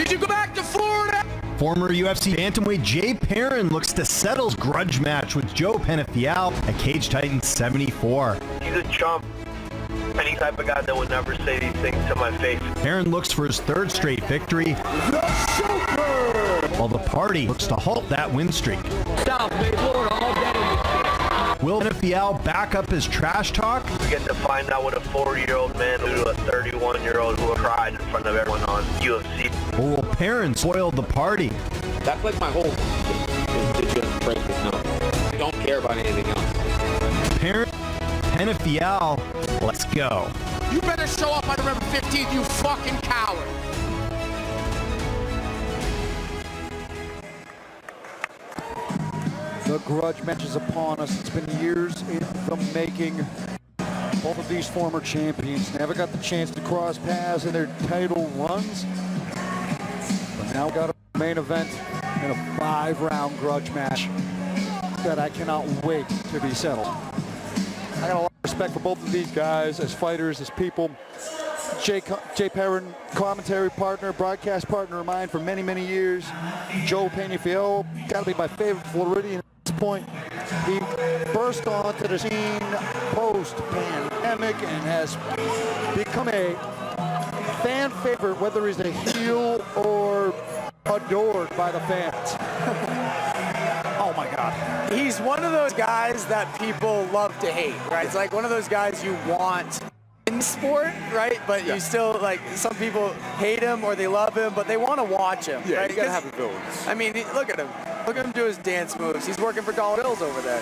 Did you go back to Florida? Former UFC bantamweight Jay Perrin looks to settle his grudge match with Joe Penafiel at Cage Titans 74. He's a chump. Any type of guy that would never say these things to my face. Perrin looks for his third straight victory, while the party looks to halt that win streak. South Bay, Florida, all day. Will Penafiel back up his trash talk? We get to find out what a 40-year-old man will do to a 31-year-old who cried in front of everyone on UFC. Or will Perrin spoil the party? That's like my whole is to just break this number. I don't care about anything else. Perrin, Penafiel, let's go. You better show up on November 15th, you fucking coward. The grudge match is upon us. It's been years in the making. Both of these former champions never got the chance to cross paths in their title runs. But now got a main event in a 5-round grudge match that I cannot wait to be settled. I got a lot of respect for both of these guys as fighters, as people. Jay Perrin, commentary partner, broadcast partner of mine for many, many years. Joe Penafiel, gotta be my favorite Floridian at this point. He burst onto the scene post-pandemic and has become a fan favorite, whether he's a heel or adored by the fans. Oh my God. He's one of those guys that people love to hate, right? It's like one of those guys you want in sport, right? But you still, like, some people hate him or they love him, but they want to watch him, right? You gotta have the villains. I mean, look at him. Look at him do his dance moves. He's working for dollar bills over there.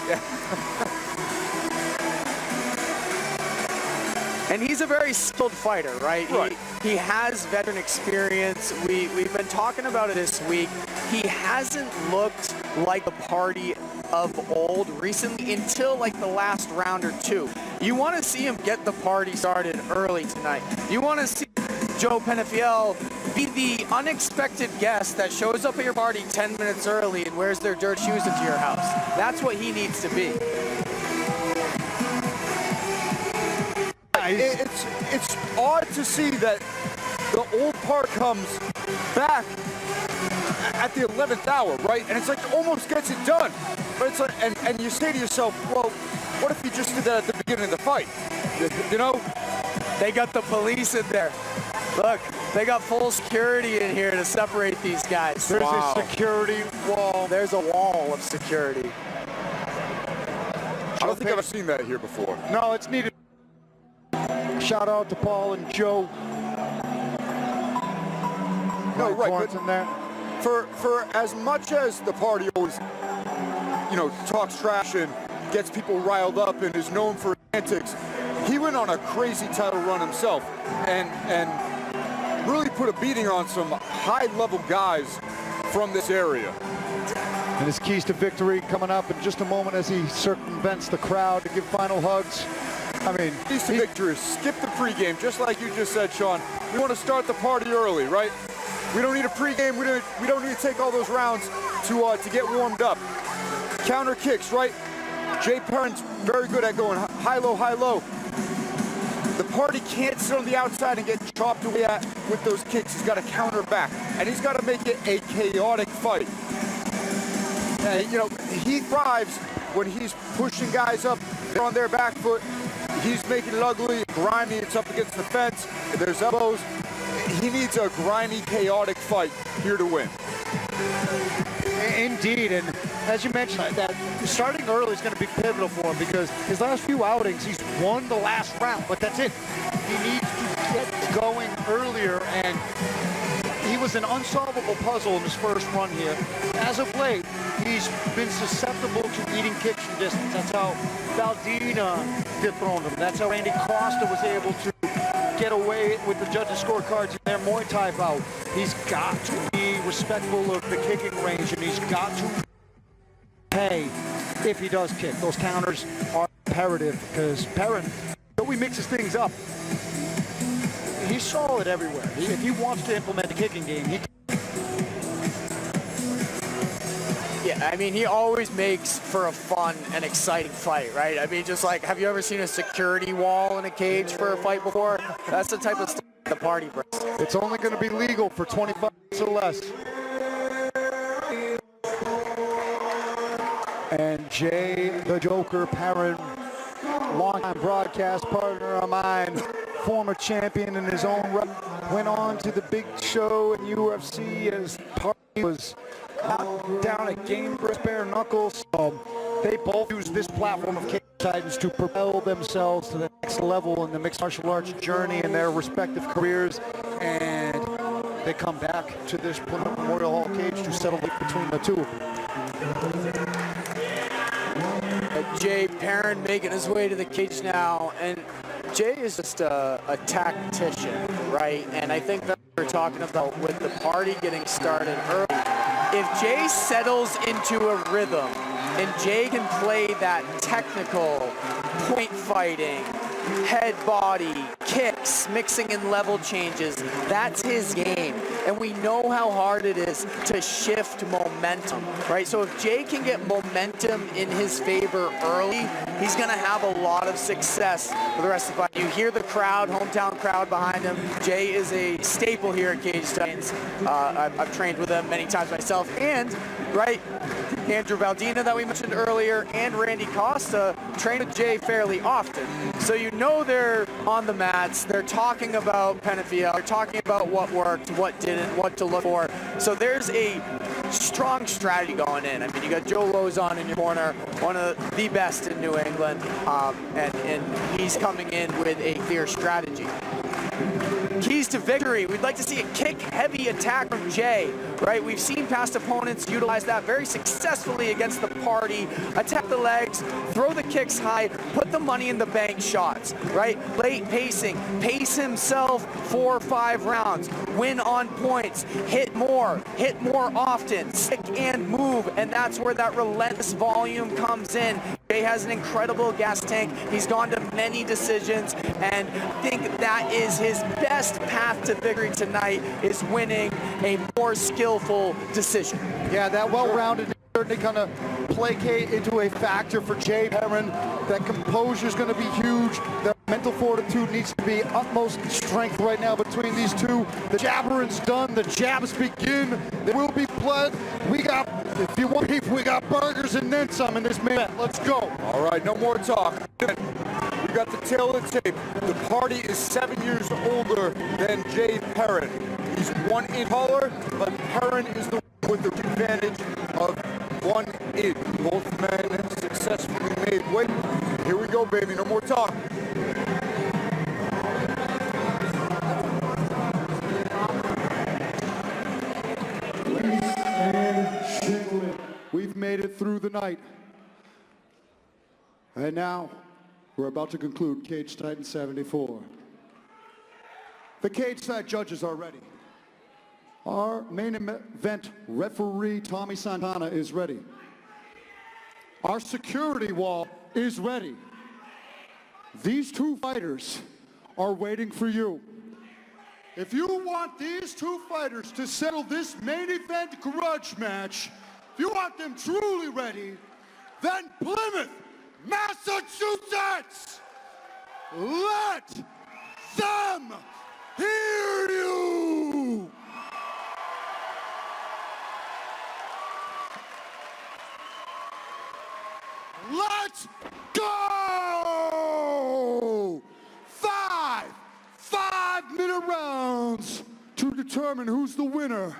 And he's a very skilled fighter, right? He has veteran experience. We've been talking about it this week. He hasn't looked like the party of old recently until like the last round or two. You want to see him get the party started early tonight. You want to see Joe Penafiel be the unexpected guest that shows up at your party 10 minutes early and wears their dirt shoes into your house. That's what he needs to be. It's odd to see that the old part comes back at the 11th hour, right? And it's like almost gets it done. But it's like, and you say to yourself, well, what if you just did that at the beginning of the fight? You know? They got the police in there. Look, they got full security in here to separate these guys. There's a security wall. There's a wall of security. I don't think I've ever seen that here before. No, it's needed. Shout out to Paul and Joe. No, right, but but in there. for as much as the party always, you know, talks trash and gets people riled up and is known for antics, he went on a crazy title run himself and really put a beating on some high-level guys from this area. And his keys to victory coming up in just a moment as he circumvents the crowd to give final hugs. I mean, Keys to victory, skip the pregame, just like you just said, Sean. We want to start the party early, right? We don't need a pregame. We don't need to take all those rounds to get warmed up. Counter kicks, right? Jay Perrin's very good at going high-low, high-low. The party can't sit on the outside and get chopped away at with those kicks. He's got to counter back, and he's got to make it a chaotic fight. You know, he thrives when he's pushing guys up on their back foot. He's making it ugly, grimy. It's up against the fence. There's elbows. He needs a grimy, chaotic fight here to win. indeed, and as you mentioned, that starting early is going to be pivotal for him because his last few outings, he's won the last round, but that's it. He needs to get going earlier, and he was an unsolvable puzzle in his first run here. As of late, he's been susceptible to eating kicks from distance. That's how Valdina dethroned him. That's how Randy Costa was able to get away with the judges' scorecards in their Muay Thai bout. He's got to be respectful of the kicking range, and he's got to pay if he does kick. Those counters are imperative because Perrin, though he mixes things up, he's solid everywhere. If he wants to implement the kicking game, he can. Yeah, I mean, he always makes for a fun and exciting fight, right? I mean, just like, have you ever seen a security wall in a cage for a fight before? That's the type of stuff the party breaks. It's only going to be legal for 25 or less. And Jay the Joker Perrin, longtime broadcast partner of mine, former champion in his own right, went on to the big show in UFC as Party was knocked down at game for bare knuckles. They both used this platform of Cage Titans to propel themselves to the next level in the mixed martial arts journey in their respective careers. And they come back to this Plymouth Memorial Hall cage to settle it between the two of them. Jay Perrin making his way to the cage now, and Jay is just a tactician, right? And I think that we're talking about with the party getting started early. If Jay settles into a rhythm and Jay can play that technical point fighting, head body, kicks, mixing in level changes, that's his game. And we know how hard it is to shift momentum, right? So if Jay can get momentum in his favor early, he's gonna have a lot of success for the rest of the fight. You hear the crowd, hometown crowd behind him. Jay is a staple here at Cage Titans. I've trained with him many times myself, and right, Andrew Valdina that we mentioned earlier and Randy Costa train with Jay fairly often. So you know they're on the mats, they're talking about Penafiel, they're talking about what worked, what didn't, what to look for. So there's a strong strategy going in. I mean, you got Joe Lozon in your corner, one of the best in New England, and he's coming in with a clear strategy. Keys to victory. We'd like to see a kick-heavy attack from Jay, right? We've seen past opponents utilize that very successfully against the party. Attack the legs, throw the kicks high, put the money in the bank shots, right? Late pacing, pace himself 4 or 5 rounds, win on points, hit more often, stick and move, and that's where that relentless volume comes in. Jay has an incredible gas tank. He's gone to many decisions, and I think that is his best path to victory tonight, is winning a more skillful decision. Yeah, that well-rounded certainly kind of placate into a factor for Jay Perrin. That composure is going to be huge. The mental fortitude needs to be utmost strength right now between these two. The jabberin's done. The jabs begin. There will be blood. We got, if you want beef, we got burgers and then some in this minute. Let's go. All right, no more talk. We got the tail of the tape. The party is 7 years older than Jay Perrin. He's 1 inch taller, but Perrin is the one with the advantage of 1 inch. Both men successfully made weight. Here we go, baby. No more talk. Ladies and gentlemen, we've made it through the night. And now, we're about to conclude Cage Titan 74. The cage side judges are ready. Our main event referee, Tommy Santana, is ready. Our security wall is ready. These two fighters are waiting for you. If you want these two fighters to settle this main event grudge match, if you want them truly ready, then Plymouth, Massachusetts, let them hear you! Let's go! 5-minute rounds to determine who's the winner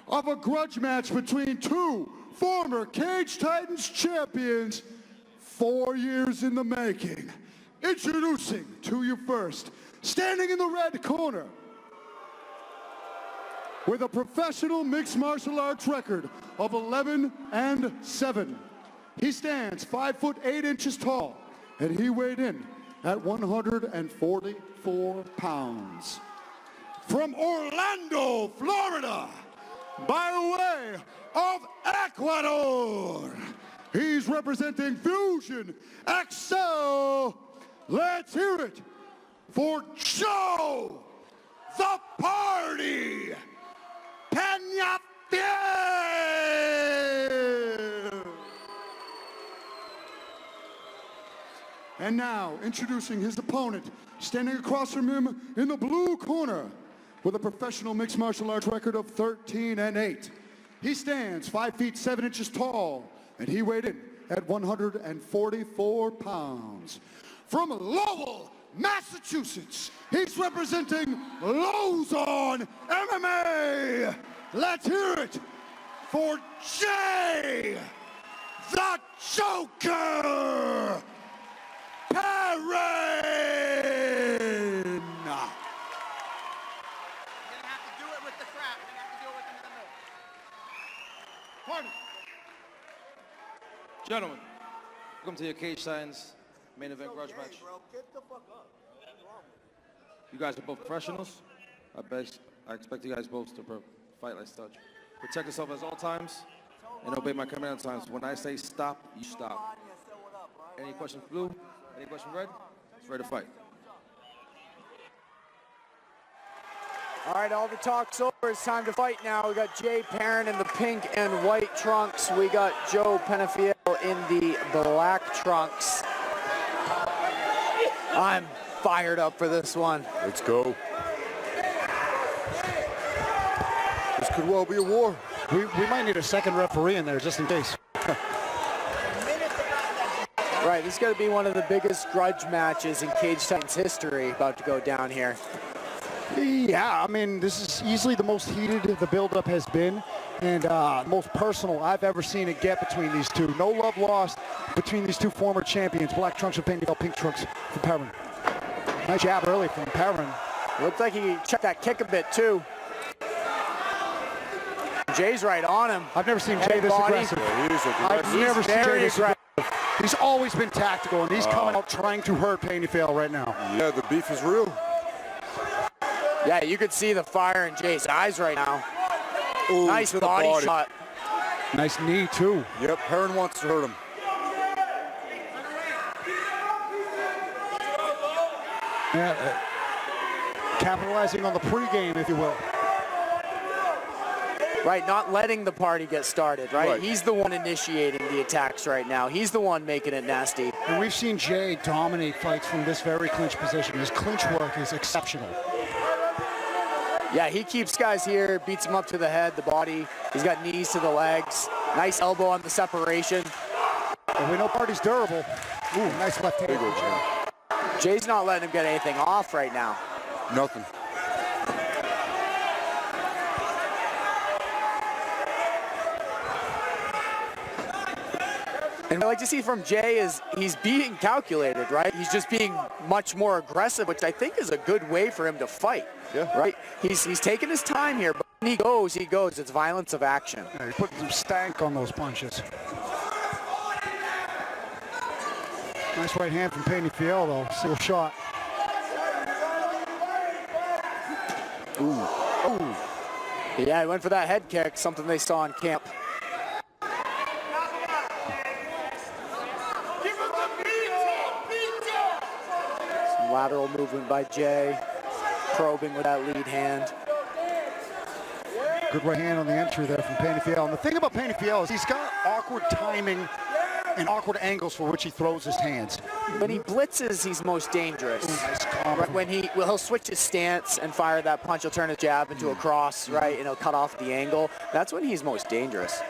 of a grudge match between two former Cage Titans champions, 4 years in the making. Introducing to you first, standing in the red corner, with a professional mixed martial arts record of 11-7. He stands 5'8" tall, and he weighed in at 144 pounds. From Orlando, Florida, by way of Ecuador, he's representing Fusion XL. Let's hear it for Joe the Party Penafiel. And now, introducing his opponent, standing across from him in the blue corner, with a professional mixed martial arts record of 13-8. He stands 5 feet 7 inches tall, and he weighed in at 144 pounds. From Lowell, Massachusetts, he's representing Lozon MMA. Let's hear it for Jay the Joker Perrin. Gentlemen, welcome to your Cage Science main event grudge match. You guys are both professionals. I expect you guys both to fight like such. Protect yourself at all times and obey my command times. When I say stop, you stop. Any questions blue? Any question red? It's ready to fight. All right, all the talk's over. It's time to fight now. We got Jay Perrin in the pink and white trunks. We got Joe Penafiel in the black trunks. I'm fired up for this one. Let's go. This could well be a war. We might need a second referee in there just in case. Right, this is going to be one of the biggest grudge matches in Cage Titans history about to go down here. Yeah, I mean, this is easily the most heated the build-up has been, and most personal I've ever seen it get between these two. No love lost between these two former champions, black trunks from Penafiel, pink trunks from Perrin. Nice jab early from Perrin. Looks like he checked that kick a bit too. Jay's right on him. I've never seen Jay this aggressive. I've never seen Jay this aggressive. He's always been tactical, and he's coming out trying to hurt Penafiel right now. Yeah, the beef is real. Yeah, you could see the fire in Jay's eyes right now. Ooh, nice body shot. Nice knee, too. Yep, Perrin wants to hurt him. Yeah, capitalizing on the pregame, if you will. Right, not letting the party get started, right? He's the one initiating the attacks right now. He's the one making it nasty. And we've seen Jay dominate fights from this very clinch position. His clinch work is exceptional. Yeah, he keeps guys here, beats him up to the head, the body. He's got knees to the legs. Nice elbow on the separation. And we know Party's durable. Ooh, nice left hand. Jay's not letting him get anything off right now. Nothing. And what I like to see from Jay is he's being calculated, right? He's just being much more aggressive, which I think is a good way for him to fight. Yeah. Right? He's taking his time here, but when he goes. It's violence of action. Yeah, he's putting some stank on those punches. Nice right hand from Penafiel, though. Single shot. Ooh. Ooh. Yeah, he went for that head kick, something they saw in camp. Some lateral movement by Jay, probing with that lead hand. Good right hand on the entry there from Penafiel. And the thing about Penafiel is he's got awkward timing and awkward angles for which he throws his hands. When he blitzes, he's most dangerous. Ooh, nice right, when he'll switch his stance and fire that punch, he'll turn his jab into a cross, right, and he'll cut off the angle. That's when he's most dangerous.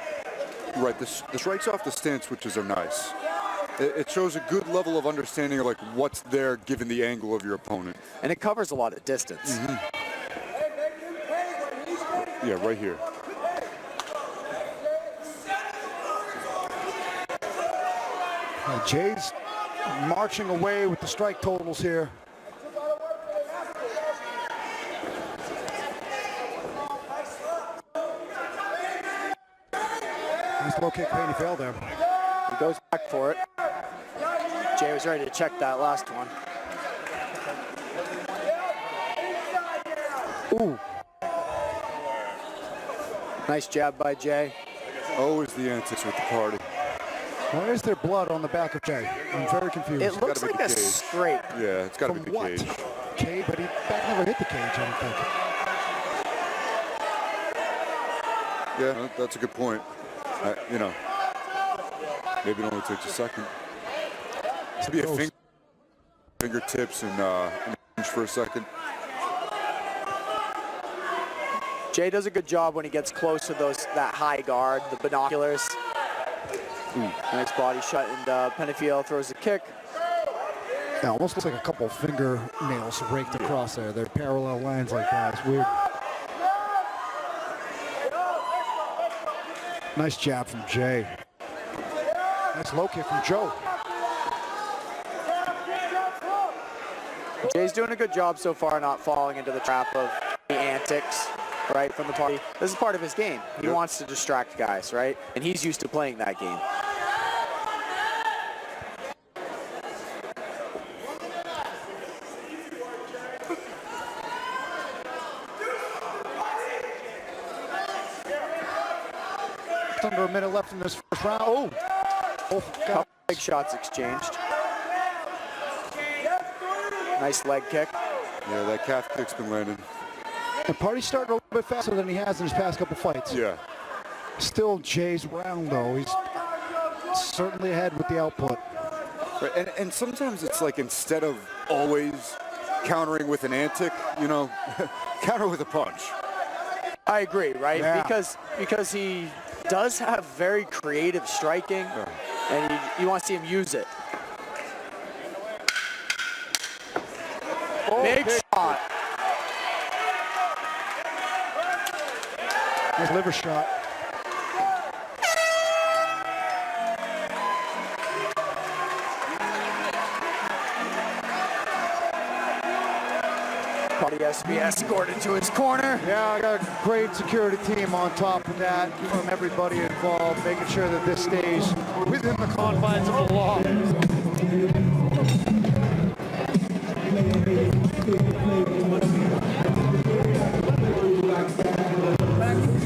Right, the strikes off the stance switches are nice. It shows a good level of understanding of like what's there given the angle of your opponent. And it covers a lot of distance. Mm-hmm. Yeah, right here. Jay's marching away with the strike totals here. Nice low kick, Penafiel there. He goes back for it. Jay was ready to check that last one. Ooh. Nice jab by Jay. Always the antics with the party. Why is there blood on the back of Jay? I'm very confused. It looks like a scrape. Yeah, it's got to be the what? cage. Cage, but that never hit the cage, I don't think. Yeah, that's a good point. You know, maybe it only takes a second. Could be a finger. fingertips and hinge for a second. Jay does a good job when he gets close to that high guard, the binoculars. Nice body shot, and Penafiel throws a kick. Yeah, almost looks like a couple fingernails raked across there. They're parallel lines like that. It's weird. Nice jab from Jay. Nice low kick from Joe. Jay's doing a good job so far not falling into the trap of the antics, right, from the party. This is part of his game. He wants to distract guys, right? And he's used to playing that game. Under a minute left in this first round. Oh! Couple big shots exchanged. Nice leg kick. Yeah, that calf kick's been landing. The party's starting a little bit faster than he has in his past couple fights. Yeah. Still Jay's round, though. He's certainly ahead with the output. Right. And sometimes it's like instead of always countering with an antic, you know, counter with a punch. I agree, right? Yeah. Because he does have very creative striking, and you want to see him use it. Oh, big shot. Nice liver shot. Party has to be escorted to his corner. Yeah, I got a great security team on top of that from everybody involved, making sure that this stays within the confines of the law.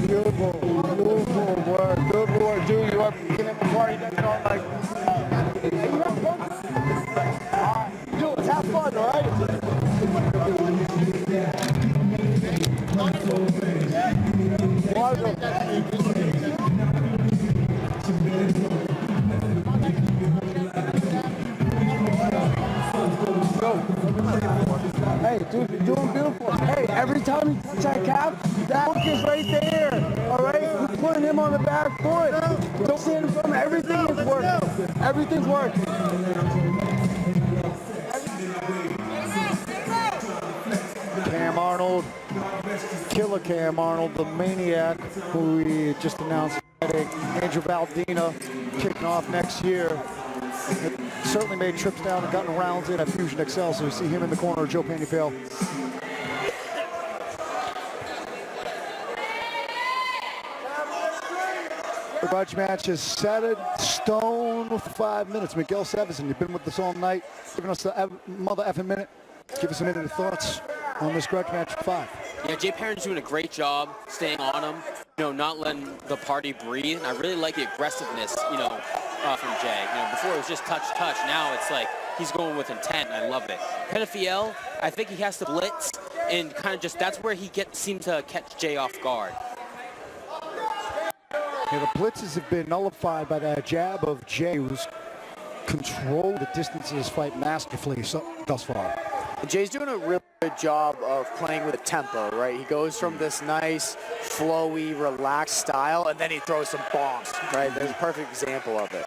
Beautiful, beautiful work, good work, dude. You are picking up the party. That's all like. Dude, let's have fun, all right? Hey, dude, you're doing beautiful. Hey, every time you touch that cap, that hook is right there. All right? You're putting him on the back foot. Don't stand in front of him. Everything is working. Everything's working. Cam Arnold, Killer Cam Arnold, the maniac, who we just announced fighting Angel Valdina, kicking off next year. It certainly made trips down and gotten rounds in at Fusion XL, so we see him in the corner of Joe Penafiel. The grudge match is set in stone with 5 minutes. Miguel Sevison, you've been with us all night, giving us the mother effing minute. Give us a minute of thoughts on this grudge match 5. Yeah, Jay Perrin's doing a great job staying on him, you know, not letting the party breathe. And I really like the aggressiveness, you know, from Jay. You know, before it was just touch. Now it's like he's going with intent, and I love it. Penafiel, I think he has to blitz, and kind of just that's where he seemed to catch Jay off guard. Yeah, the blitzes have been nullified by that jab of Jay, who's controlled the distance of this fight masterfully thus far. Jay's doing a really good job of playing with the tempo, right? He goes from this nice, flowy, relaxed style, and then he throws some bombs, right? There's a perfect example of it.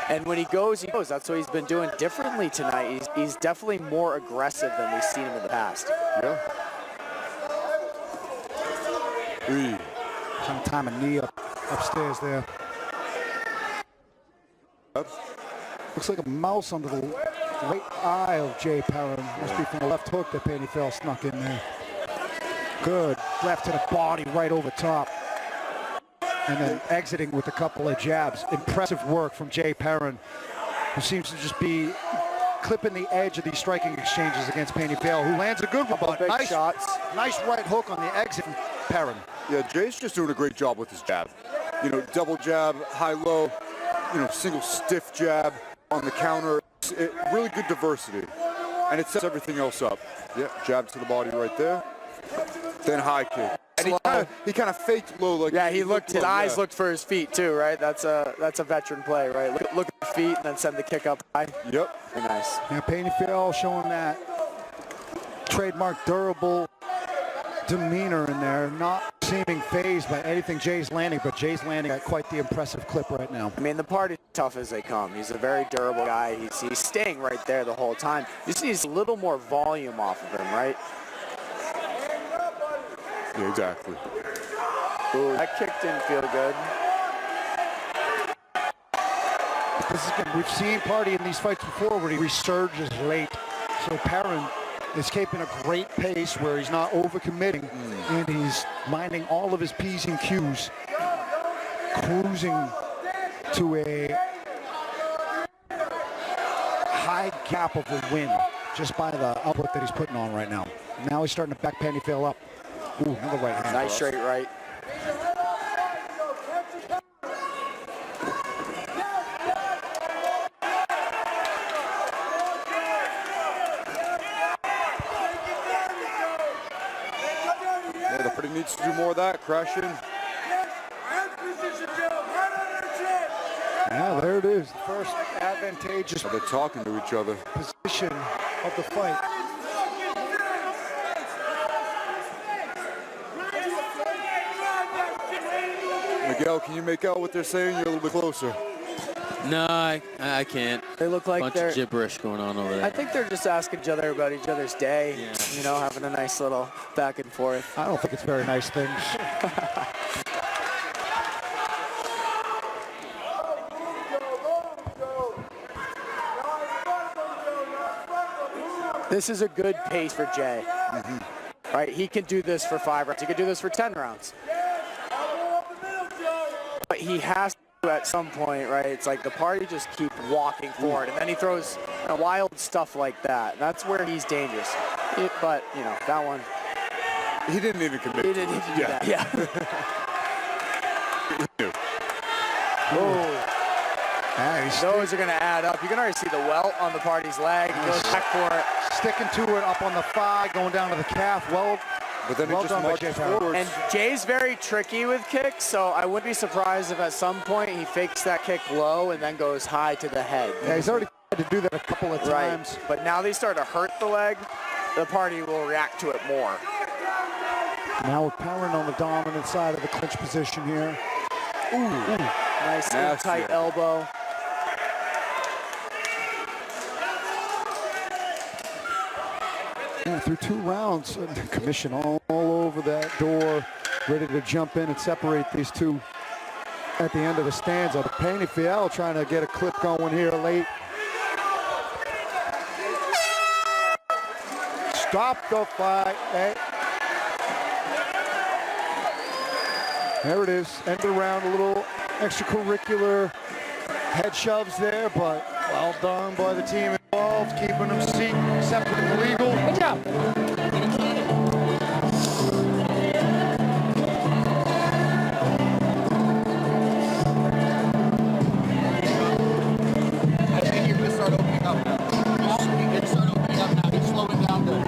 And when he goes, he goes. That's what he's been doing differently tonight. He's definitely more aggressive than we've seen him in the past. Yeah. Trying to time a knee upstairs there. Looks like a mouse under the right eye of Jay Perrin. Must be from the left hook that Penafiel snuck in there. Good. Left to the body, right over top. And then exiting with a couple of jabs. Impressive work from Jay Perrin, who seems to just be clipping the edge of these striking exchanges against Penafiel, who lands a good one. But big shots. Nice right hook on the exit from Perrin. Yeah, Jay's just doing a great job with his jab. You know, double jab, high-low, you know, single stiff jab on the counter. Really good diversity. And it sets everything else up. Yeah, jab to the body right there. Then high kick. slow. He kind of faked low. Like Yeah, he looked. His eyes yeah. looked for his feet too, right? That's a veteran play, right? Look at the feet and then send the kick up high. Yep. Very nice. Yeah, Penafiel showing that trademark durable demeanor in there, not seeming phased by anything Jay's landing, but Jay's landing at quite the impressive clip right now. I mean, the party's tough as they come. He's a very durable guy. He's staying right there the whole time. Just needs a little more volume off of him, right? Yeah, exactly. Ooh, that kick didn't feel good. We've seen Party in these fights before where he resurges late. So Perrin is keeping a great pace where he's not overcommitting and he's minding all of his P's and Q's, cruising to a high gap of a win just by the output that he's putting on right now. Now he's starting to back Penafiel up. Ooh, another right hand. Nice straight right. Yeah, the Pretty needs to do more of that, crashing. Yeah, there it is. The first advantageous They're talking to each other. position of the fight. Miguel, can you make out what they're saying? You're a little bit closer. No, I can't. They look like Bunch they're of gibberish going on over there. I think they're just asking each other about each other's day, you know, having a nice little back and forth. I don't think it's very nice things. This is a good pace for Jay. Right? He can do this for 5 rounds. He can do this for 10 rounds. But he has to at some point, right? It's like the party just keep walking forward, and then he throws wild stuff like that. That's where he's dangerous. But, you know, that one. He didn't even commit. He didn't even do that. Yeah. He knew. Oh. Those are going to add up. You can already see the welt on the party's leg. He goes back for it. Sticking to it up on the thigh, going down to the calf. But then well it just done by marches Jay Perrin. forward. And Jay's very tricky with kicks, so I wouldn't be surprised if at some point he fakes that kick low and then goes high to the head. Yeah, he's already tried to do that a couple of times. Right. But now they start to hurt the leg, the party will react to it more. Now with Perrin on the dominant side of the clinch position here. Ooh. Nice and tight elbow. Yeah, through 2 rounds, commission all over that door, ready to jump in and separate these two at the end of the stanza. But Penafiel trying to get a clip going here late. Stop the fight. Hey. There it is. End of the round, a little extracurricular head shoves there, but well done by the team involved, keeping them separate and legal. Good job. I think you can start opening up now. You can start opening up now. He's slowing down there.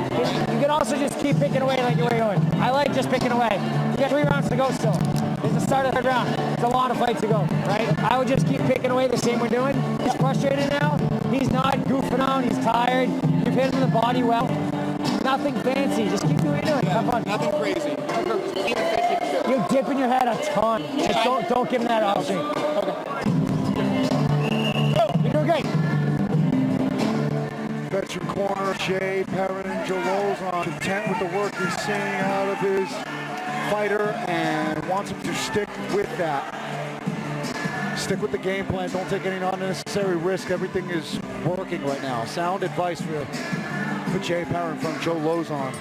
You can also just keep picking away like you're going. I like just picking away. You got 3 rounds to go still. It's the start of the 3rd round. It's a lot of fights to go, right? I would just keep picking away the same we're doing. He's frustrated now. He's not goofing on. He's tired. You've hit him in the body well. Nothing fancy. Just keep doing what you're doing. Have fun. Nothing crazy. You're dipping your head a ton. Just don't give him that option. Okay. You're doing great. Veteran corner, Jay Perrin and Joe Lozon, content with the work he's seeing out of his fighter and wants him to stick with that. Stick with the game plan. Don't take any unnecessary risk. Everything is working right now. Sound advice for Jay Perrin from Joe Lozon.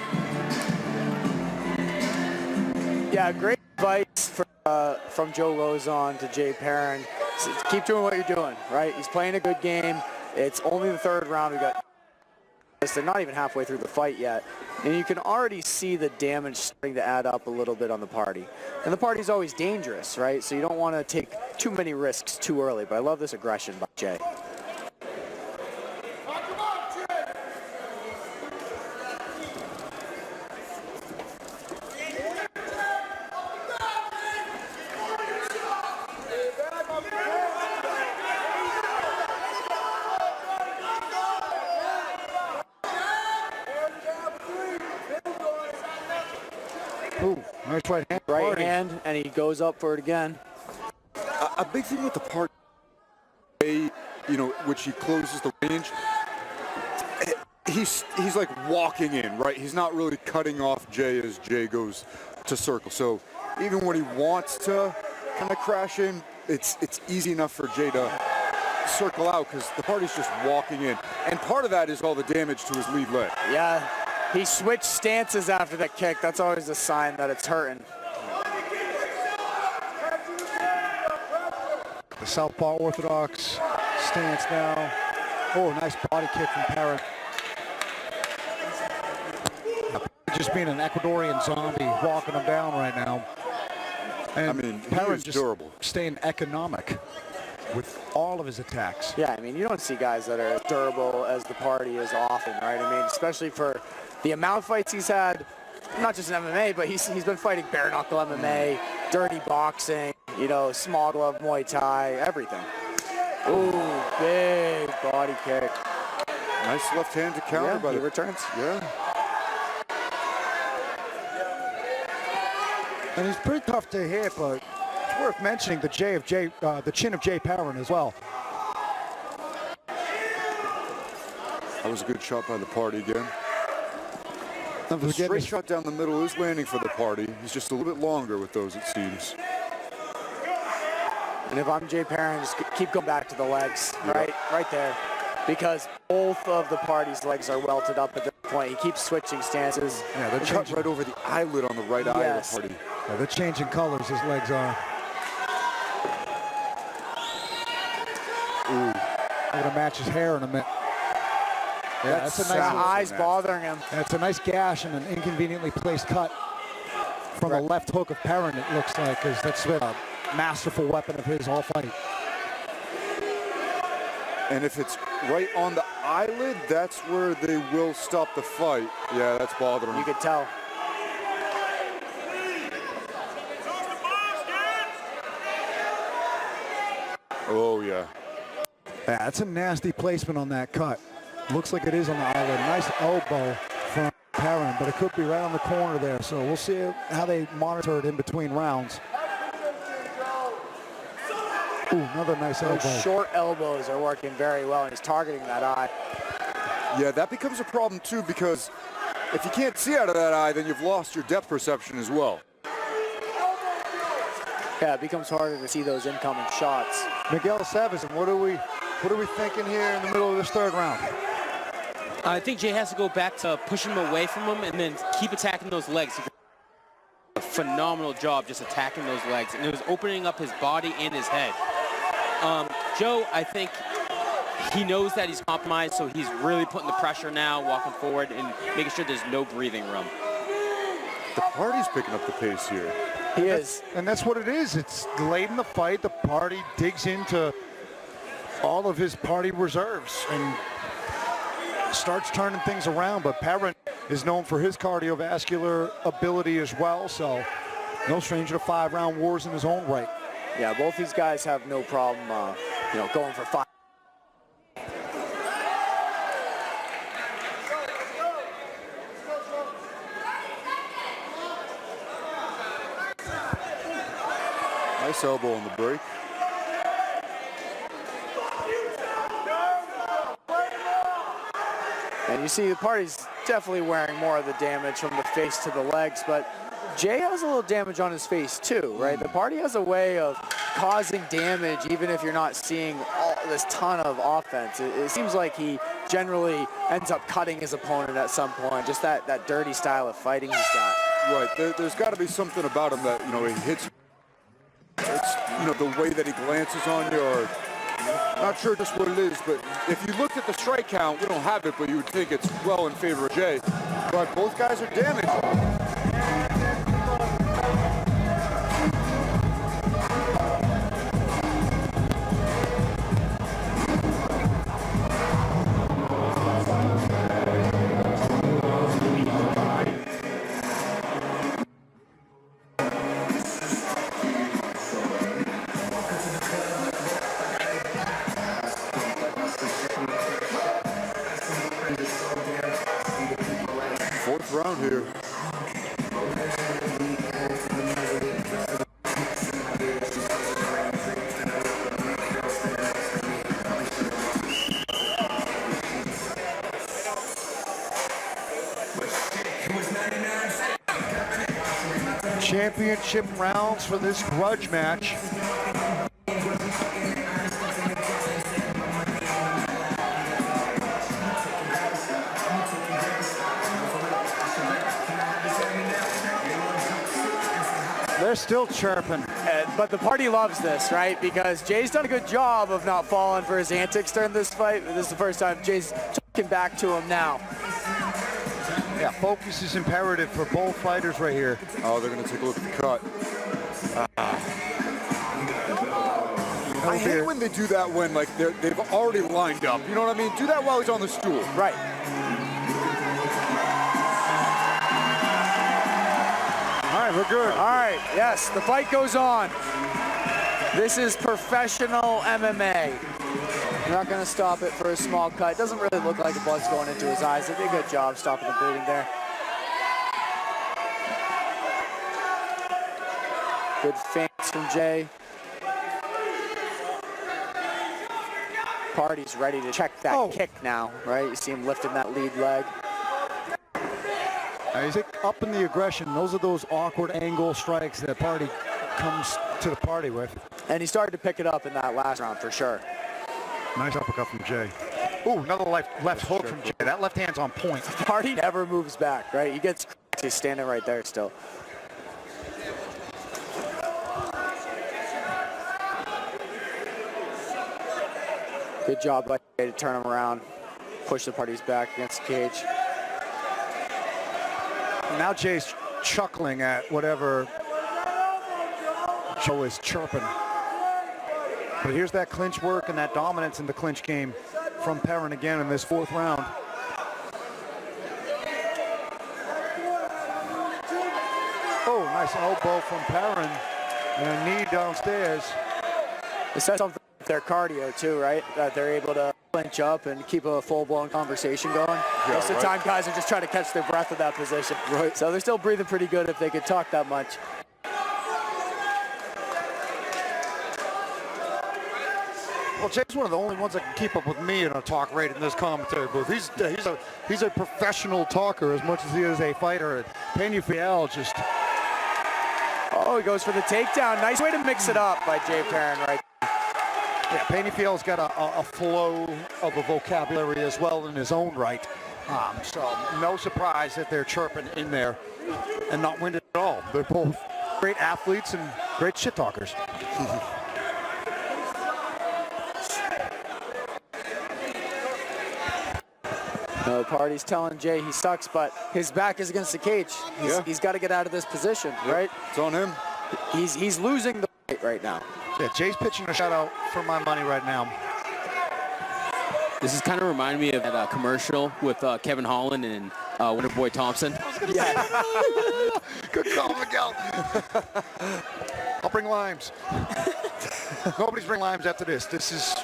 Yeah, great advice from Joe Lozon to Jay Perrin. So keep doing what you're doing, right? He's playing a good game. It's only the 3rd round. We got. They're not even halfway through the fight yet. And you can already see the damage starting to add up a little bit on the party. And the party's always dangerous, right? So you don't want to take too many risks too early. But I love this aggression by Jay. Ooh, nice right hand. Right hand, and he goes up for it again. A big thing with the party, you know, which he closes the range, he's like walking in, right? He's not really cutting off Jay as Jay goes to circle. So even when he wants to kind of crash in, it's easy enough for Jay to circle out because the party's just walking in. And part of that is all the damage to his lead leg. Yeah, he switched stances after that kick. That's always a sign that it's hurting. The southpaw orthodox stance now. Oh, nice body kick from Perrin. Just being an Ecuadorian zombie, walking him down right now. And I mean, Perrin he's just durable. Staying economic with all of his attacks. Yeah, I mean, you don't see guys that are as durable as the party is often, right? I mean, especially for the amount of fights he's had, not just in MMA, but he's been fighting bare knuckle MMA, dirty boxing, you know, small glove Muay Thai, everything. Ooh, big body kick. Nice left hand to counter by he the returns. Yeah. And he's pretty tough to hit, but it's worth mentioning the chin of Jay Perrin as well. That was a good shot by the party again. The straight shot down the middle is landing for the party. He's just a little bit longer with those, it seems. And if I'm Jay Perrin, just keep going back to the legs, right there. Because both of the party's legs are welted up at this point. He keeps switching stances. Yeah, they're cut right over the eyelid on the right eye of the party. Yeah, they're changing colors, his legs are. Ooh, I'm gonna match his hair in a minute. Yeah, that's a nice eyes bothering him. That's a nice gash and an inconveniently placed cut from the left hook of Perrin, it looks like, because that's been a masterful weapon of his all fight. And if it's right on the eyelid, that's where they will stop the fight. Yeah, that's bothering him. You could tell. Oh, yeah. Yeah, that's a nasty placement on that cut. Looks like it is on the eyelid. Nice elbow from Perrin, but it could be right on the corner there. So we'll see how they monitor it in between rounds. Ooh, another nice elbow. Those short elbows are working very well, and he's targeting that eye. Yeah, that becomes a problem, too, because if you can't see out of that eye, then you've lost your depth perception as well. Yeah, it becomes harder to see those incoming shots. Miguel Savizin, what are we thinking here in the middle of this third round? I think Jay has to go back to pushing him away from him and then keep attacking those legs. He did a phenomenal job just attacking those legs, and it was opening up his body and his head. Joe, I think he knows that he's compromised, so he's really putting the pressure now, walking forward and making sure there's no breathing room. The party's picking up the pace here. He is. And that's what it is. It's late in the fight. The party digs into all of his party reserves and starts turning things around. But Perrin is known for his cardiovascular ability as well. So no stranger to 5-round wars in his own right. Yeah, both these guys have no problem, going for 5. Nice elbow on the break. And you see the party's definitely wearing more of the damage from the face to the legs, but Jay has a little damage on his face too, right? The party has a way of causing damage even if you're not seeing this ton of offense. It seems like he generally ends up cutting his opponent at some point, just that dirty style of fighting he's got. Right, there's got to be something about him that, he hits. It's, the way that he glances on you, or not sure just what it is, but if you looked at the strike count, we don't have it, but you would think it's well in favor of Jay. But both guys are damaged. Fourth round here. championship rounds for this grudge match. They're still chirping. But the party loves this, right? Because Jay's done a good job of not falling for his antics during this fight. This is the first time Jay's talking back to him now. Yeah, focus is imperative for both fighters right here. Oh, they're going to take a look at the cut. I hate when they do that when like they've already lined up. You know what I mean? Do that while he's on the stool. Right. All right, we're good. All right, yes, the fight goes on. This is professional MMA. We're not going to stop it for a small cut. It doesn't really look like the blood's going into his eyes. They did a good job stopping the bleeding there. Good feints from Jay. Party's ready to check that kick now, right? You see him lifting that lead leg. He's up in the aggression. Those are those awkward angle strikes that Party comes to the party with. And he started to pick it up in that last round for sure. Nice uppercut from Jay. Ooh, another left hook from Jay. That left hand's on point. Party never moves back, right? He gets, he's standing right there still. Good job by Jay to turn him around, push the Party's back against the cage. Now Jay's chuckling at whatever Joe is chirping. But here's that clinch work and that dominance in the clinch game from Perrin again in this fourth round. Oh, nice elbow from Perrin and a knee downstairs. It says something with their cardio too, right? That they're able to clinch up and keep a full-blown conversation going. Yeah, Most of the time, guys are just trying to catch their breath at that position. Right. So they're still breathing pretty good if they could talk that much. Well, Jay's one of the only ones that can keep up with me in a talk rate in this commentary booth. He's a professional talker as much as he is a fighter. And Penafiel just... Oh, he goes for the takedown. Nice way to mix it up by Jay Perrin, right? Yeah, Penafiel's got a flow of a vocabulary as well in his own right. So no surprise that they're chirping in there and not winded at all. They're both great athletes and great shit talkers. The Party's telling Jay he sucks, but his back is against the cage. He's got to get out of this position, right? It's on him. He's losing the fight right now. Yeah, Jay's pitching a shutout for my money right now. This is kind of remind me of that commercial with Kevin Holland and Wonderboy Thompson. Yeah. Good call, Miguel. I'll bring limes. Nobody's bringing limes after this. This is...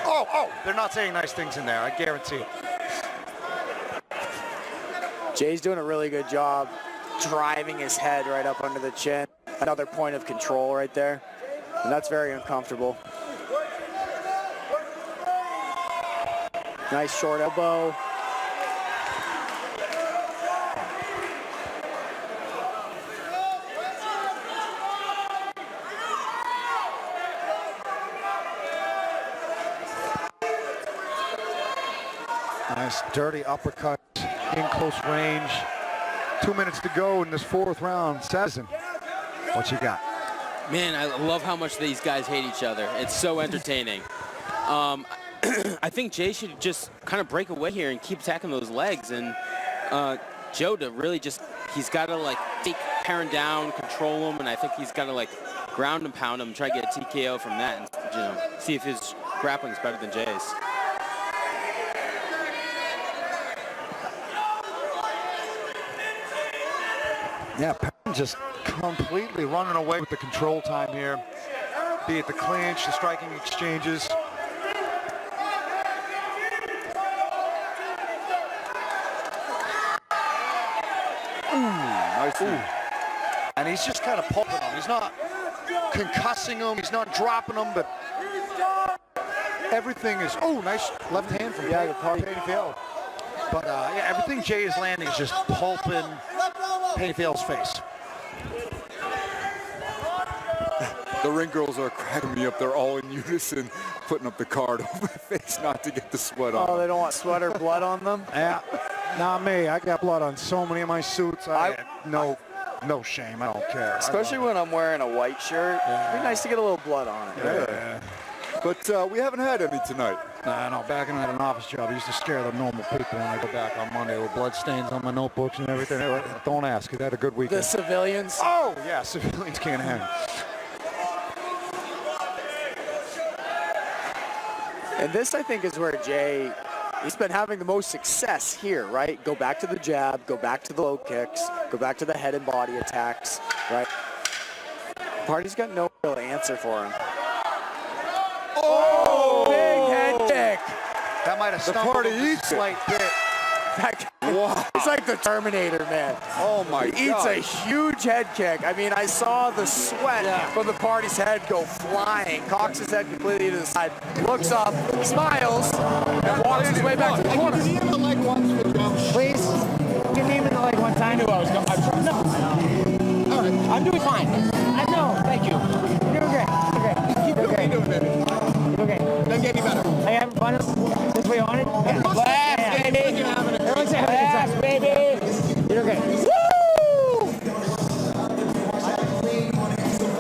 Oh, they're not saying nice things in there, I guarantee it. Jay's doing a really good job driving his head right up under the chin. Another point of control right there. And that's very uncomfortable. Nice short elbow. Nice dirty uppercut in close range. 2 minutes to go in this fourth round. Sazin, what you got? Man, I love how much these guys hate each other. It's so entertaining. I think Jay should just kind of break away here and keep attacking those legs. And Joe to really just, he's got to like take Perrin down, control him, and I think he's got to like ground and pound him, try to get a TKO from that, and see if his grappling's better than Jay's. Yeah, Perrin just completely running away with the control time here. Be it the clinch, the striking exchanges. Nice. And he's just kind of pulping him. He's not concussing him. He's not dropping him, but everything is... Oh, nice left hand from Penafiel. But yeah, everything Jay is landing is just pulping Penafiel's face. The ring girls are cracking me up. They're all in unison, putting up the card over their face not to get the sweat on. Oh, they don't want sweat or blood on them? Yeah, not me. I got blood on so many of my suits. I had no shame. I don't care. Especially when I'm wearing a white shirt. It'd be nice to get a little blood on it. Yeah. But we haven't had any tonight. No, back when I had an office job, I used to scare the normal people when I go back on Monday with blood stains on my notebooks and everything. Don't ask. I had a good weekend. The civilians? Oh, yeah, civilians can't hang. And this, I think, is where Jay, he's been having the most success here, right? Go back to the jab, go back to the low kicks, go back to the head and body attacks, right? Party's got no real answer for him. Oh! Big head kick. That might have stumbled a slight bit. Wow. It's like the Terminator, man. Oh, my God. He eats a huge head kick. I mean, I saw the sweat from the Party's head go flying. Cocks his head completely to the side, looks up, smiles, and walks his way back to the corner. Can you give him the leg once for Joe? Please, give me the leg one time. I knew I was going to. No. All right. I'm doing fine. I know. Thank you. You're doing great. You're great. Keep doing what you're doing, baby. Okay. Doesn't get any better. Are you having fun? This way you want it? Yeah. Blast, baby. Everyone's having a good time. Baby. You're okay. Woo!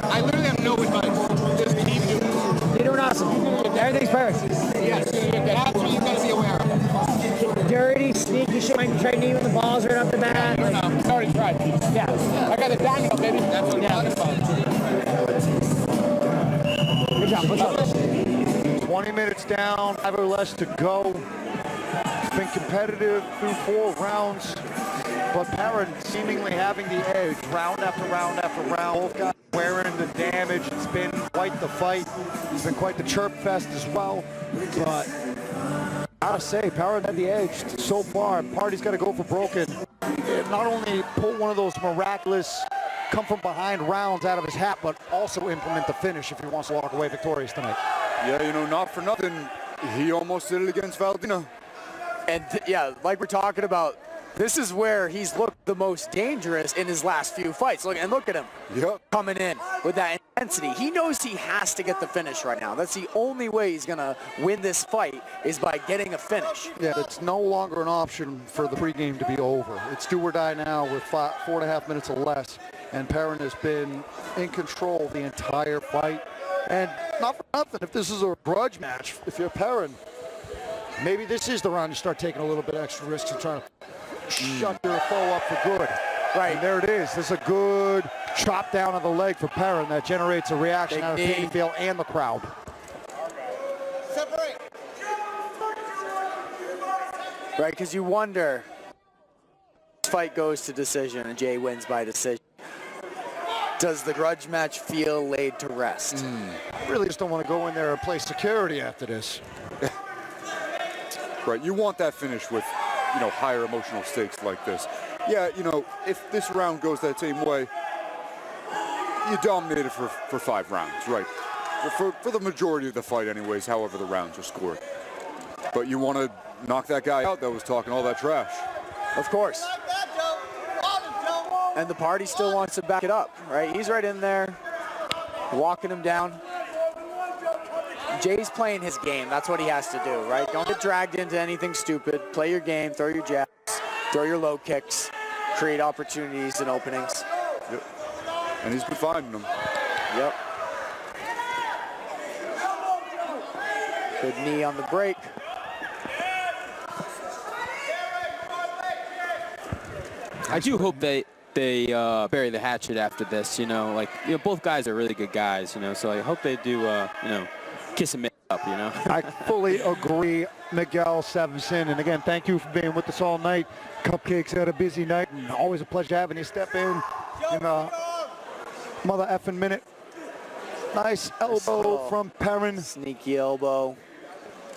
I literally have no advice. Just keep doing it. You're doing awesome. Everything's perfect. Yes, that's what you've got to be aware of. Dirty, sneaky shit. Might try to knee with the balls right off the bat. Like, I already tried. Yeah. I got the downhill, baby. That's what I'm talking about. Good job. What's up? 20 minutes down, 5 or less to go. It's been competitive through 4 rounds, but Perrin seemingly having the edge round after round after round. Both guys wearing the damage. It's been quite the fight. It's been quite the chirp fest as well. But gotta say, Perrin had the edge so far. Party's got to go for broken. And not only pull one of those miraculous come from behind rounds out of his hat, but also implement the finish if he wants to walk away victorious tonight. Yeah, you know, not for nothing, he almost did it against Valdina. And yeah, like we're talking about, this is where he's looked the most dangerous in his last few fights. Look at him coming in with that intensity. He knows he has to get the finish right now. That's the only way he's going to win this fight is by getting a finish. Yeah, it's no longer an option for the pregame to be over. It's do or die now with 4.5 minutes or less. And Perrin has been in control the entire fight. And not for nothing, if this is a grudge match, if you're Perrin, maybe this is the round you start taking a little bit extra risks and trying to shut your foe up for good. Right, and there it is. This is a good chop down of the leg for Perrin that generates a reaction out of Penafiel and the crowd. Separate. Right, because you wonder, this fight goes to decision and Jay wins by decision. Does the grudge match feel laid to rest? I really just don't want to go in there and play security after this. Right, you want that finish with, you know, higher emotional stakes like this. Yeah, you know, if this round goes that same way, you dominated for 5 rounds, right? For the majority of the fight anyways, however the rounds are scored. But you want to knock that guy out that was talking all that trash. Of course. And the Party still wants to back it up, right? He's right in there, walking him down. Jay's playing his game. That's what he has to do, right? Don't get dragged into anything stupid. Play your game, throw your jabs, throw your low kicks, create opportunities and openings. Yep. And he's been finding them. Yep. Good knee on the break. I do hope they bury the hatchet after this, both guys are really good guys, so I hope they do, kiss and make up, I fully agree, Miguel Severson. And again, thank you for being with us all night. Cupcakes had a busy night, and always a pleasure having you step in a mother effing minute. Nice elbow from Perrin. Sneaky elbow.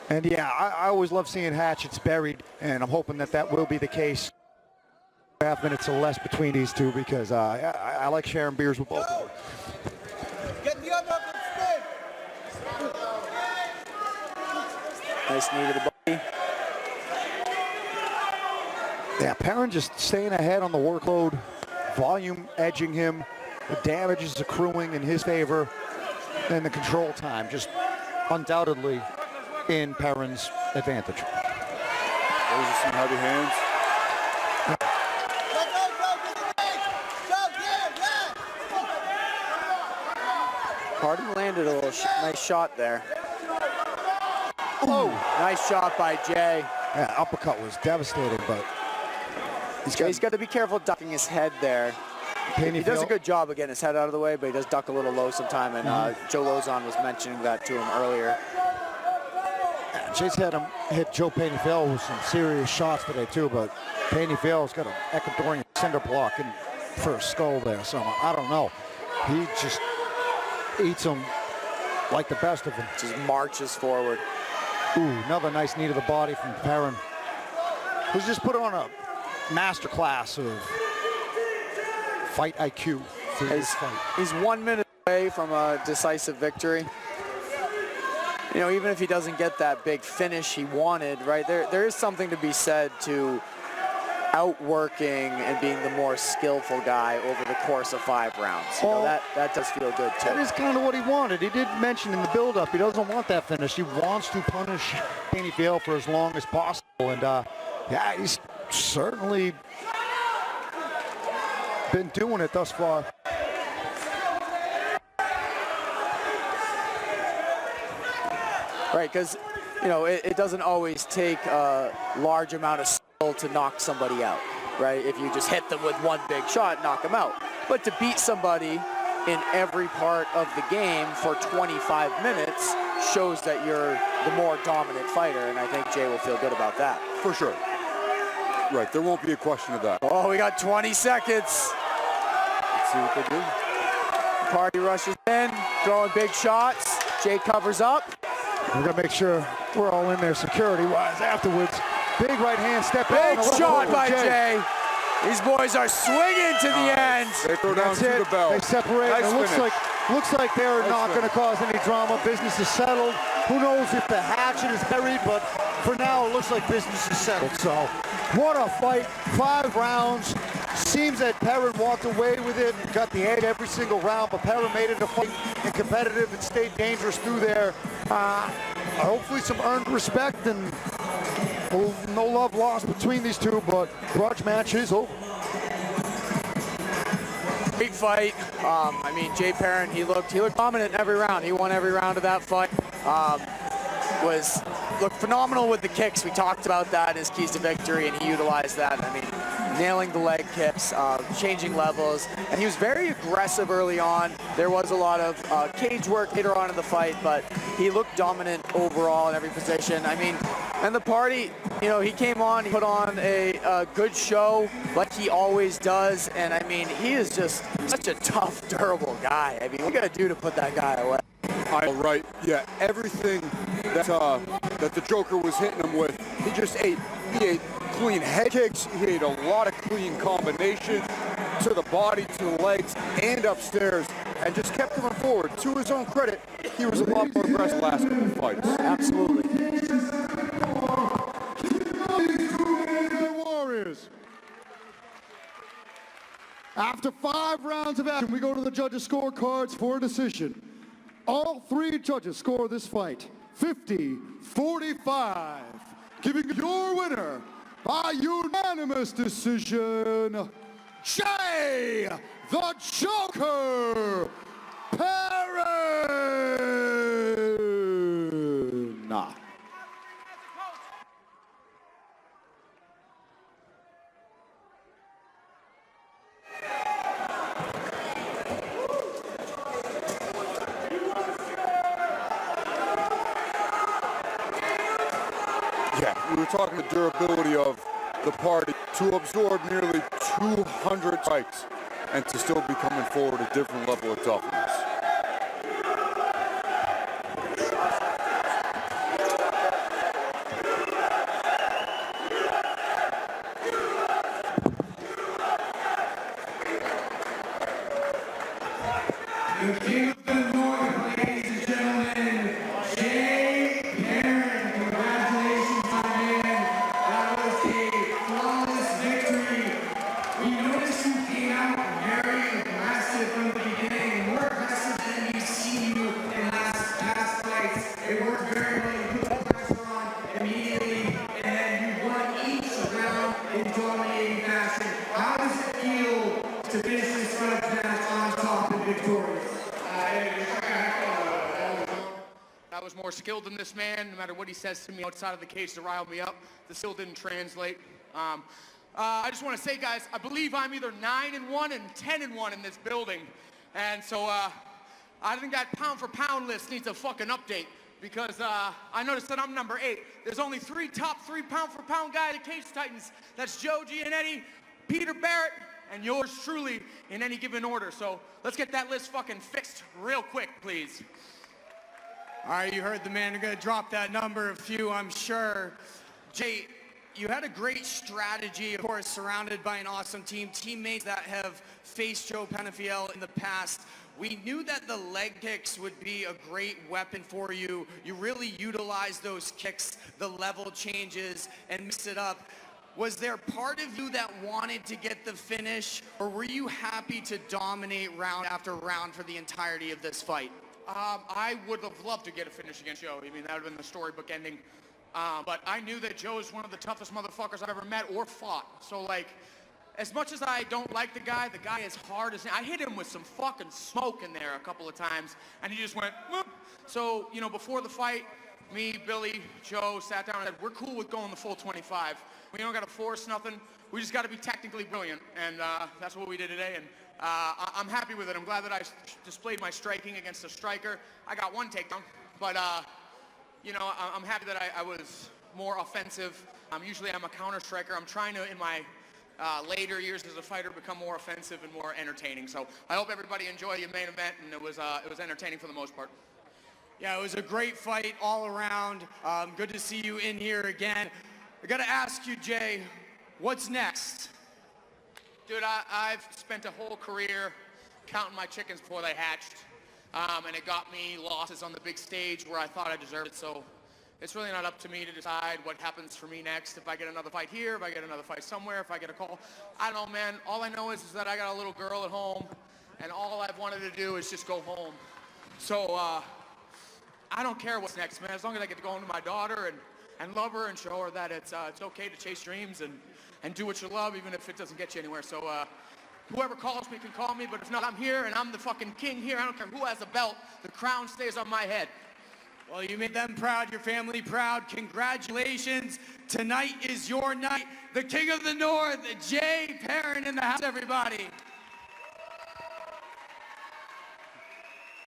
And yeah, I always love seeing hatchets buried, and I'm hoping that will be the case. 2.5 minutes or less between these two, because I like sharing beers with both of them. Get the other spin. Nice knee to the body. Yeah, Perrin just staying ahead on the workload, volume edging him, the damage is accruing in his favor. And the control time just undoubtedly in Perrin's advantage. Those are some heavy hands. Hardy landed a little nice shot there. Oh, nice shot by Jay. Yeah, uppercut was devastating, but Jay's got to be careful ducking his head there. He does a good job of getting his head out of the way, but he does duck a little low sometime, and Joe Lozon was mentioning that to him earlier. Jay's had him hit Joe Penafiel with some serious shots today too, but Penafiel's got an Ecuadorian cinder block in for a skull there, so I don't know. He just eats them like the best of them. Just marches forward. Ooh, another nice knee to the body from Perrin, who's just put on a master class of fight IQ for this fight. He's 1 minute away from a decisive victory. You know, even if he doesn't get that big finish he wanted, right, there is something to be said to outworking and being the more skillful guy over the course of 5 rounds. You know, that does feel good too. That is kind of what he wanted. He did mention in the build-up he doesn't want that finish. He wants to punish Penafiel for as long as possible, and yeah, he's certainly been doing it thus far. Right, because, you know, it doesn't always take a large amount of skill to knock somebody out, right? If you just hit them with one big shot, knock them out. But to beat somebody in every part of the game for 25 minutes shows that you're the more dominant fighter, and I think Jay will feel good about that. For sure. Right, there won't be a question of that. Oh, we got 20 seconds. Let's see what they do. Party rushes in, throwing big shots. Jay covers up. We're gonna make sure we're all in there security-wise afterwards. Big right hand step. Big shot by Jay. These boys are swinging to the end. They throw down to the bell. They separate. Nice It looks like they're not going to cause any drama. Business is settled. Who knows if the hatchet is buried, but for now it looks like business is settled. So what a fight. 5 rounds. Seems that Perrin walked away with it, got the edge every single round, but Perrin made it a fight and competitive and stayed dangerous through there. Hopefully some earned respect and no love lost between these two, but grudge match is over. Big fight. I mean, Jay Perrin, he looked dominant in every round. He won every round of that fight. Looked phenomenal with the kicks. We talked about that as keys to victory, and he utilized that. I mean, nailing the leg kicks, changing levels, and he was very aggressive early on. There was a lot of cage work later on in the fight, but he looked dominant overall in every position. I mean, and the party, you know, he came on, he put on a good show like he always does, and I mean, he is just such a tough, durable guy. I mean, what you gotta do to put that guy away? Right, yeah, everything that the Joker was hitting him with, he just ate. He ate clean head kicks, he ate a lot of clean combination to the body, to the legs, and upstairs, and just kept coming forward. To his own credit, he was a lot more aggressive last couple of fights. Absolutely. Warriors. After 5 rounds of action, we go to the judges' scorecards for a decision. All 3 judges score this fight 50-45, giving your winner by unanimous decision, Jay the Joker Perrin. Yeah, we were talking the durability of the party to absorb nearly 200 strikes and to still be coming forward a different level of toughness. From the beginning, more aggressive than we've seen you in I was more skilled than this man. No matter what he says to me outside of the cage to rile me up, the skill didn't translate. I just want to say, guys, I believe I'm either 9-1 and 10-1 in this building. And so I think that pound for pound list needs a fucking update, because I noticed that I'm number 8. There's only 3 top 3 pound for pound guys at Cage Titans. That's Joe Giannetti, Peter Barrett, and yours truly in any given order. So let's get that list fucking fixed real quick, please. All right, you heard the man. You're going to drop that number a few, I'm sure. Jay, you had a great strategy, of course, surrounded by an awesome team, teammates that have faced Joe Penafiel in the past. We knew that the leg kicks would be a great weapon for you. You really utilized those kicks, the level changes, and mix it up. Was there part of you that wanted to get the finish, or were you happy to dominate round after round for the entirety of this fight? I would have loved to get a finish against Joe. I mean, that would have been the storybook ending. But I knew that Joe is one of the toughest motherfuckers I've ever met or fought. So, like, as much as I don't like the guy is hard as... I hit him with some fucking smoke in there a couple of times, and he just went... Whoop. So, you know, before the fight, me, Billy, Joe sat down and said, we're cool with going the full 25. We don't got to force nothing. We just got to be technically brilliant, and that's what we did today. And I'm happy with it. I'm glad that I displayed my striking against a striker. I got 1 takedown, but you know, I'm happy that I was more offensive. Usually I'm a counter striker. I'm trying to, in my later years as a fighter, become more offensive and more entertaining. So I hope everybody enjoyed the main event, and it was entertaining for the most part. Yeah, it was a great fight all around. Good to see you in here again. I got to ask you, Jay, what's next? Dude, I've spent a whole career counting my chickens before they hatched, and it got me losses on the big stage where I thought I deserved it. So it's really not up to me to decide what happens for me next. If I get another fight here, if I get another fight somewhere, if I get a call. I don't know, man. All I know is that I got a little girl at home, and all I've wanted to do is just go home. So I don't care what's next, man. As long as I get to go home to my daughter and love her and show her that it's okay to chase dreams and do what you love, even if it doesn't get you anywhere. So whoever calls me can call me, but if not, I'm here, and I'm the fucking king here. I don't care who has a belt. The crown stays on my head. Well, you made them proud, your family proud. Congratulations. Tonight is your night. The King of the North, Jay Perrin in the house, everybody.